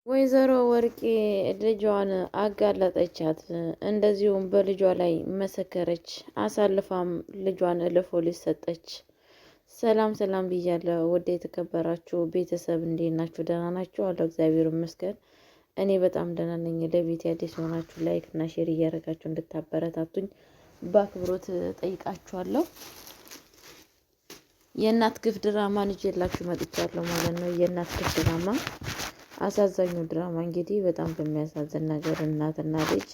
ወይዘሮ ወርቄ ልጇን አጋለጠቻት። እንደዚሁም በልጇ ላይ መሰከረች። አሳልፋም ልጇን ለፖሊስ ሰጠች። ሰላም ሰላም ብያለሁ። ውድ የተከበራችሁ ቤተሰብ እንዴት ናችሁ? ደህና ናችሁ? አለሁ እግዚአብሔር ይመስገን እኔ በጣም ደህና ነኝ። ለቤት አዲስ ሆናችሁ ላይክ እና ሼር እያደረጋችሁ እንድታበረታቱኝ በአክብሮት ጠይቃችኋለሁ። የእናት ግፍ ድራማን ይዤላችሁ መጥቻለሁ ማለት ነው። የእናት ግፍ ድራማ አሳዛኙ ድራማ እንግዲህ በጣም በሚያሳዝን ነገር እናትና ልጅ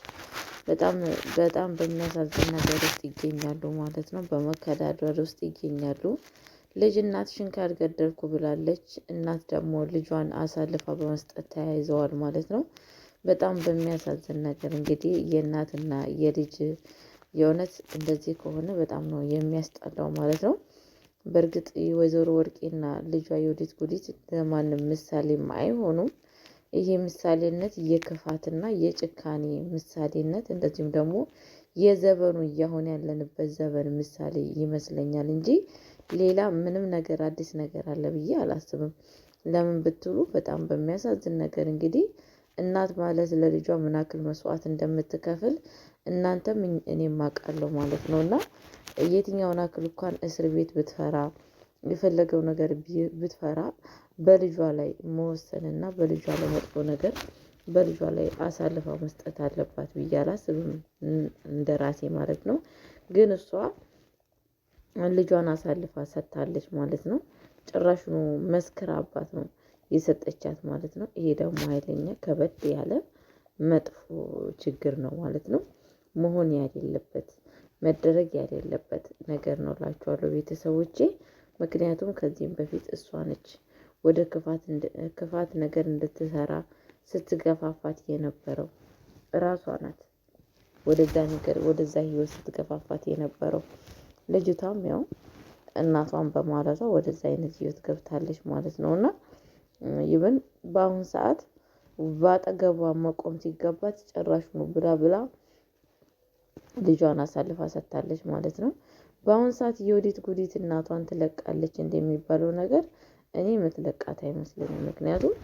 በጣም በሚያሳዝን ነገር ውስጥ ይገኛሉ ማለት ነው። በመከዳደር ውስጥ ይገኛሉ። ልጅ እናትሽን ካልገደልኩ ብላለች። እናት ደግሞ ልጇን አሳልፋ በመስጠት ተያይዘዋል ማለት ነው። በጣም በሚያሳዝን ነገር እንግዲህ የእናትና የልጅ የእውነት እንደዚህ ከሆነ በጣም ነው የሚያስጠላው ማለት ነው። በእርግጥ ወይዘሮ ወርቄና ልጇ የወዲት ጉዲት ለማንም ምሳሌም አይሆኑም። ይሄ ምሳሌነት የክፋትና የጭካኔ ምሳሌነት እንደዚሁም ደግሞ የዘመኑ እያሆነ ያለንበት ዘመን ምሳሌ ይመስለኛል እንጂ ሌላ ምንም ነገር አዲስ ነገር አለ ብዬ አላስብም። ለምን ብትሉ በጣም በሚያሳዝን ነገር እንግዲህ እናት ማለት ለልጇ ምን ያክል መስዋዕት እንደምትከፍል እናንተም እኔም አውቃለሁ ማለት ነው። እና የትኛውን ያክል እንኳን እስር ቤት ብትፈራ የፈለገው ነገር ብትፈራ በልጇ ላይ መወሰንና በልጇ ላይ መጥፎ ነገር በልጇ ላይ አሳልፋ መስጠት አለባት ብዬ አላስብም፣ እንደ ራሴ ማለት ነው። ግን እሷ ልጇን አሳልፋ ሰጥታለች ማለት ነው። ጭራሽኑ መስክራ አባት ነው የሰጠቻት ማለት ነው። ይሄ ደግሞ ኃይለኛ ከበድ ያለ መጥፎ ችግር ነው ማለት ነው። መሆን ያሌለበት መደረግ ያሌለበት ነገር ነው እላችኋለሁ ቤተሰቦቼ። ምክንያቱም ከዚህም በፊት እሷ ነች ወደ ክፋት ነገር እንድትሰራ ስትገፋፋት የነበረው እራሷ ናት። ወደዛ ህይወት ስትገፋፋት የነበረው ልጅቷም ያው እናቷን በማለቷ ወደዛ አይነት ህይወት ገብታለች ማለት ነው። እና ይብን በአሁን ሰዓት በአጠገቧ መቆም ሲገባት ጭራሽ ነው ብላ ልጇን አሳልፋ ሰጥታለች ማለት ነው። በአሁን ሰዓት የወዲት ጉዲት እናቷን ትለቃለች እንደሚባለው ነገር እኔ የምትለቃት አይመስለኝም። ምክንያቱም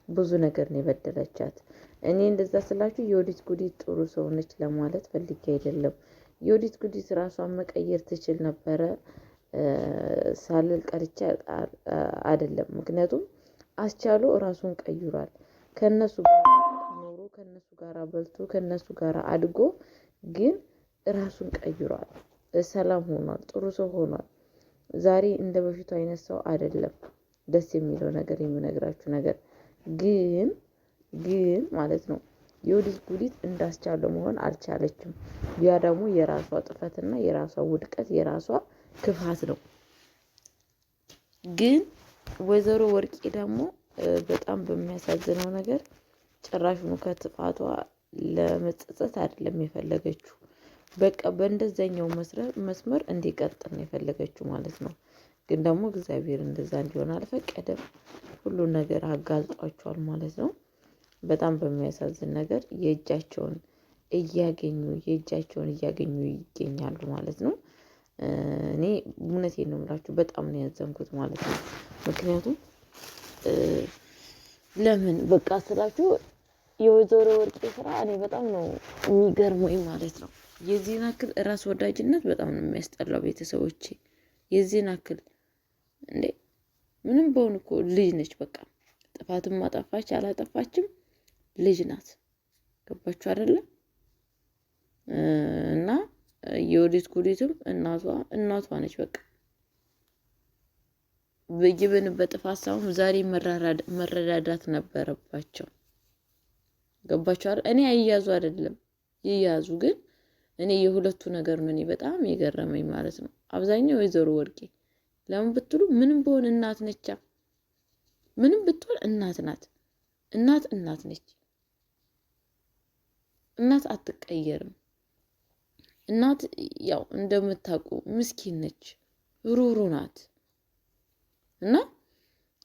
ብዙ ነገር ነው የበደለቻት። እኔ እንደዛ ስላችሁ የወዲት ጉዲት ጥሩ ሰው ነች ለማለት ፈልጌ አይደለም። የወዲት ጉዲት ራሷን መቀየር ትችል ነበረ ሳልል ቀርቼ አይደለም። ምክንያቱም አስቻሎ ራሱን ቀይሯል። ከነሱ ጋር ኖሮ ከነሱ ጋር በልቶ ከነሱ ጋር አድጎ ግን ራሱን ቀይሯል። ሰላም ሆኗል። ጥሩ ሰው ሆኗል። ዛሬ እንደ በፊቱ አይነት ሰው አይደለም። ደስ የሚለው ነገር የምነግራችሁ ነገር ግን ማለት ነው የወዲት ጉዲት እንዳስቻለው መሆን አልቻለችም። ያ ደግሞ የራሷ ጥፋትና የራሷ ውድቀት የራሷ ክፋት ነው። ግን ወይዘሮ ወርቄ ደግሞ በጣም በሚያሳዝነው ነገር ጭራሽኑ ከጥፋቷ ለመጸጸት አይደለም የፈለገችው። በቃ በእንደዛኛው መስመር እንዲቀጥል ነው የፈለገችው ማለት ነው። ግን ደግሞ እግዚአብሔር እንደዛ እንዲሆን አልፈቀደም። ሁሉን ነገር አጋልጧቸዋል ማለት ነው። በጣም በሚያሳዝን ነገር የእጃቸውን እያገኙ ይገኛሉ ማለት ነው። እኔ እውነቴን ነው የምላችሁ በጣም ነው ያዘንኩት ማለት ነው። ምክንያቱም ለምን በቃ ስላችሁ የወይዘሮ ወርቄ ስራ እኔ በጣም ነው የሚገርመኝ ማለት ነው። የዚህን ያክል ራስ ወዳጅነት በጣም ነው የሚያስጠላው ቤተሰቦቼ። የዚህን ያክል እንዴ ምንም በሆነ እኮ ልጅ ነች። በቃ ጥፋትም አጠፋች አላጠፋችም ልጅ ናት። ገባችሁ አይደለም? እና የወዲት ጉዲትም እናቷ ነች። በቃ በጅብን በጥፋት ሳይሆን ዛሬ መረዳዳት ነበረባቸው። ገባችሁ አይደል? እኔ አያያዙ አይደለም ይያዙ፣ ግን እኔ የሁለቱ ነገር ነው እኔ በጣም የገረመኝ ማለት ነው። አብዛኛው ወይዘሮ ወርቄ ለምን ብትሉ ምንም በሆነ እናት ነቻ። ምንም ብትሆን እናት ናት። እናት ነች። እናት አትቀየርም። እናት ያው እንደምታውቁ ምስኪን ነች፣ ሩሩ ናት። እና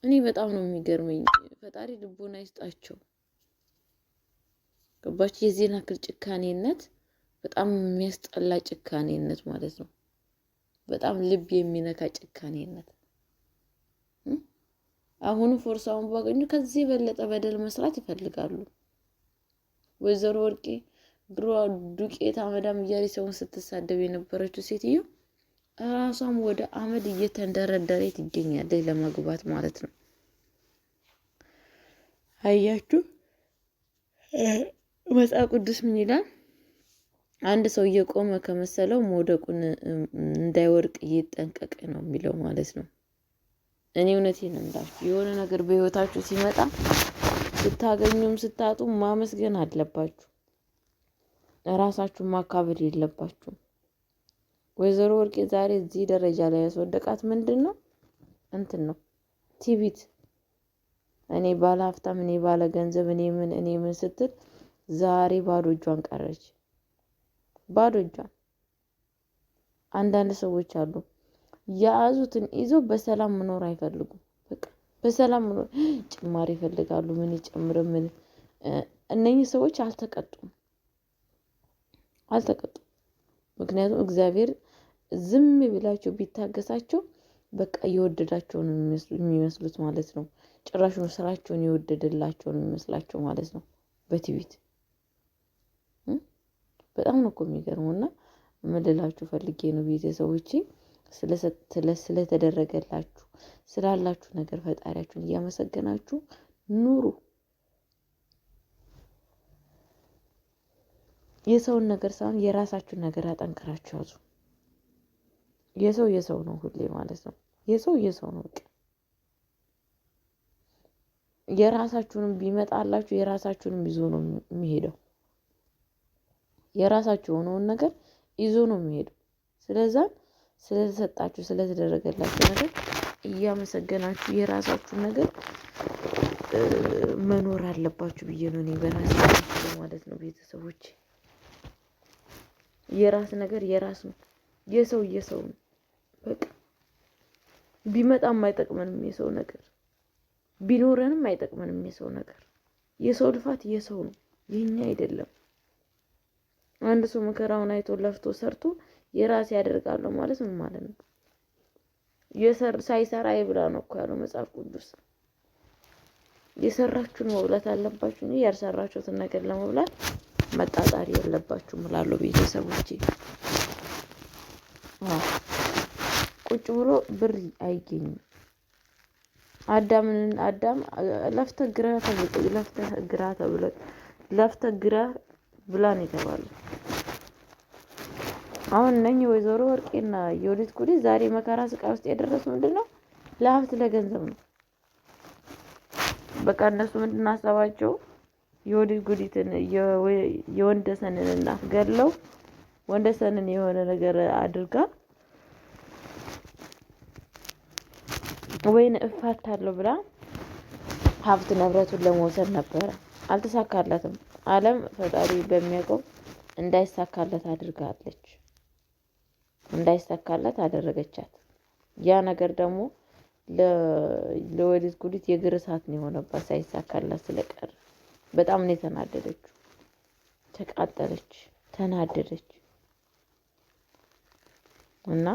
እኔ በጣም ነው የሚገርመኝ። ፈጣሪ ልቦና ይስጣቸው። ገባች? የዚህን ያክል ጭካኔነት በጣም የሚያስጠላ ጭካኔነት ማለት ነው። በጣም ልብ የሚነካ ጭካኔነት አሁን ፎርሳውን ባገኙ ከዚህ የበለጠ በደል መስራት ይፈልጋሉ። ወይዘሮ ወርቄ ድሮ ዱቄት አመዳም እያለች ሰውን ስትሳደብ የነበረችው ሴትዮ ራሷም ወደ አመድ እየተንደረደረች ትገኛለች ለመግባት ማለት ነው። አያችሁ መጽሐፍ ቅዱስ ምን ይላል? አንድ ሰው እየቆመ ከመሰለው መውደቁን እንዳይወድቅ እየጠንቀቀ ነው የሚለው ማለት ነው። እኔ እውነቴን ነው የምላችሁ፣ የሆነ ነገር በህይወታችሁ ሲመጣ ስታገኙም ስታጡ ማመስገን አለባችሁ። ራሳችሁን ማካበድ የለባችሁም። ወይዘሮ ወርቄ ዛሬ እዚህ ደረጃ ላይ ያስወደቃት ምንድን ነው? እንትን ነው ቲቪት። እኔ ባለ ሀብታም፣ እኔ ባለ ገንዘብ፣ እኔ ምን ስትል ዛሬ ባዶ እጇን ቀረች። ባዶ እጇን። አንዳንድ ሰዎች አሉ የያዙትን ይዘው በሰላም መኖር አይፈልጉም። በቃ በሰላም መኖር ጭማሪ ይፈልጋሉ። ምን ይጨምር ምን። እነኚህ ሰዎች አልተቀጡም። ምክንያቱም እግዚአብሔር ዝም ብላቸው ቢታገሳቸው በቃ እየወደዳቸውን የሚመስሉት ማለት ነው። ጭራሹን ስራቸውን የወደደላቸውን የሚመስላቸው ማለት ነው። በትዕቢት በጣም ነው እኮ የሚገርመውና ምን ልላችሁ ፈልጌ ነው ቤተሰቦቼ፣ ስለተደረገላችሁ ስላላችሁ ነገር ፈጣሪያችሁን እያመሰገናችሁ ኑሩ። የሰውን ነገር ሳይሆን የራሳችሁን ነገር አጠንክራችሁ ያዙ። የሰው ነው ሁሌ ማለት ነው። የሰው ነው። የራሳችሁንም ቢመጣላችሁ የራሳችሁንም ይዞ ነው የሚሄደው። የራሳችሁ የሆነውን ነገር ይዞ ነው የሚሄደው። ስለተሰጣችሁ ስለተደረገላችሁ ነገር እያመሰገናችሁ የራሳችሁን ነገር መኖር አለባችሁ ብዬ ነው እኔ በራሴ ማለት ነው ቤተሰቦች። የራስ ነገር የራስ ነው። የሰው ነው። በቃ ቢመጣም አይጠቅመንም የሰው ነገር፣ ቢኖረንም አይጠቅመንም የሰው ነገር። የሰው ልፋት የሰው ነው፣ የኛ አይደለም። አንድ ሰው መከራውን አይቶ ለፍቶ ሰርቶ የራስ ያደርጋለሁ ማለት ምን ማለት ነው? ሳይሰራ ይብላ ነው እኮ ያለው መጽሐፍ ቅዱስ። የሰራችሁን መብላት አለባችሁ እንጂ ያልሰራችሁትን ነገር ለመብላት መጣጣሪ የለባችሁም እላለሁ ቤተሰቦቼ። ቁጭ ብሎ ብር አይገኝም። አዳም ለፍተህ ግራ ብላ ነው የተባለው። አሁን እነኚህ ወይዘሮ ወርቄና የወዲት ጉዲት ዛሬ መከራ ስቃይ ውስጥ የደረሱ ምንድነው? ለሀብት ለገንዘብ ነው። በቃ እነሱ ምንድን ሀሳባቸው? የወዲት ጉዲትን የወንደሰንን እናት ገለው ወንደሰንን የሆነ ነገር አድርጋ ወይን እፋታለሁ ብላ ሀብት ንብረቱን ለመውሰድ ነበረ። አልተሳካላትም። ዓለም ፈጣሪ በሚያውቀው እንዳይሳካለት አድርጋለች። እንዳይሳካለት አደረገቻት። ያ ነገር ደግሞ ለወዲት ጉዲት የእግር እሳት ነው የሆነባት ሳይሳካላት ስለቀረ። በጣም ነው የተናደደችው። ተቃጠለች፣ ተናደደች። እና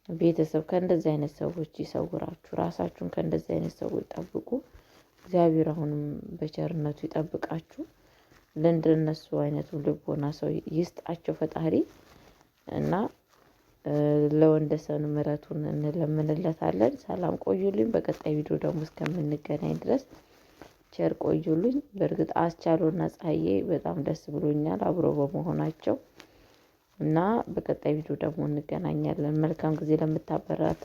ቤተሰብ ከእንደዚህ አይነት ሰዎች ይሰውራችሁ። ራሳችሁን ከእንደዚህ አይነት ሰዎች ጠብቁ። እግዚአብሔር አሁንም በቸርነቱ ይጠብቃችሁ። ለእንደነሱ አይነቱ ልቦና ሰው ይስጣቸው ፈጣሪ እና ለወንደሰን ምሕረቱን እንለምንለታለን። ሰላም ቆዩልኝ። በቀጣይ ቪዲዮ ደግሞ እስከምንገናኝ ድረስ ቸር ቆዩልኝ። በእርግጥ አስቻለውና ፀሐዬ በጣም ደስ ብሎኛል አብሮ በመሆናቸው እና በቀጣይ ቪዲዮ ደግሞ እንገናኛለን። መልካም ጊዜ። ለምታበረታቱ